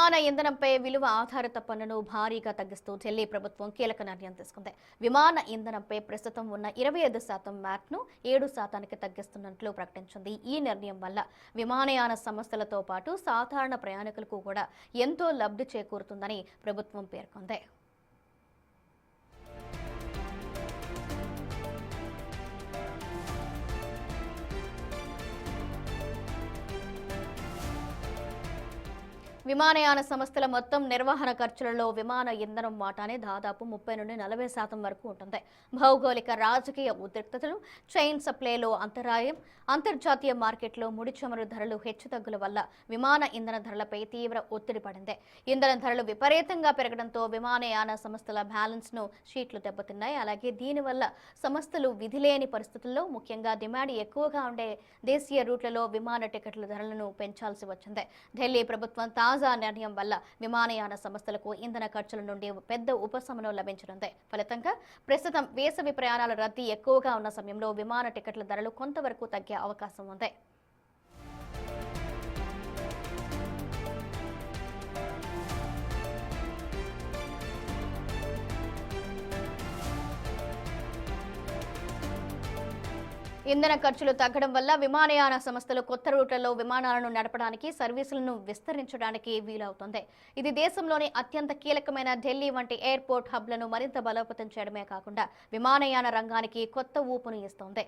విమాన ఇంధనంపై విలువ ఆధారిత పన్నును భారీగా తగ్గిస్తూ ఢిల్లీ ప్రభుత్వం కీలక నిర్ణయం తీసుకుంది. విమాన ఇంధనంపై ప్రస్తుతం ఉన్న 25% మ్యాట్ను 7%కి తగ్గిస్తున్నట్లు ప్రకటించింది. ఈ నిర్ణయం వల్ల విమానయాన సంస్థలతో పాటు సాధారణ ప్రయాణికులకు కూడా ఎంతో లబ్ధి చేకూరుతుందని ప్రభుత్వం పేర్కొంది. విమానయాన సంస్థల మొత్తం నిర్వహణ ఖర్చులలో విమాన ఇంధనం వాటానే దాదాపు 30 నుండి 40% వరకు ఉంటుంది. భౌగోళిక రాజకీయ ఉద్రిక్తతలు, చైన్ సప్లైలో అంతరాయం, అంతర్జాతీయ మార్కెట్లో ముడి చమురు ధరలు హెచ్చుతగ్గుల వల్ల విమాన ఇంధన ధరలపై తీవ్ర ఒత్తిడి పడింది. ఇంధన ధరలు విపరీతంగా పెరగడంతో విమానయాన సంస్థల బ్యాలెన్స్ను షీట్లు దెబ్బతిన్నాయి. అలాగే దీనివల్ల సంస్థలు విధిలేని పరిస్థితుల్లో, ముఖ్యంగా డిమాండ్ ఎక్కువగా ఉండే దేశీయ రూట్లలో విమాన టికెట్ల ధరలను పెంచాల్సి వచ్చింది. ఢిల్లీ ప్రభుత్వం తాజా నిర్ణయం వల్ల విమానయాన సంస్థలకు ఇంధన ఖర్చుల నుండి పెద్ద ఉపశమనం లభించనుంది. ఫలితంగా ప్రస్తుతం వేసవి ప్రయాణాల రద్దీ ఎక్కువగా ఉన్న సమయంలో విమాన టికెట్ల ధరలు కొంతవరకు తగ్గే అవకాశం ఉంది. ఇంధన ఖర్చులు తగ్గడం వల్ల విమానయాన సంస్థలు కొత్త రూట్లలో విమానాలను నడపడానికి, సర్వీసులను విస్తరించడానికి వీలవుతుంది. ఇది దేశంలోని అత్యంత కీలకమైన ఢిల్లీ వంటి ఎయిర్పోర్ట్ హబ్లను మరింత బలోపేతం చేయడమే కాకుండా విమానయాన రంగానికి కొత్త ఊపును ఇస్తోంది.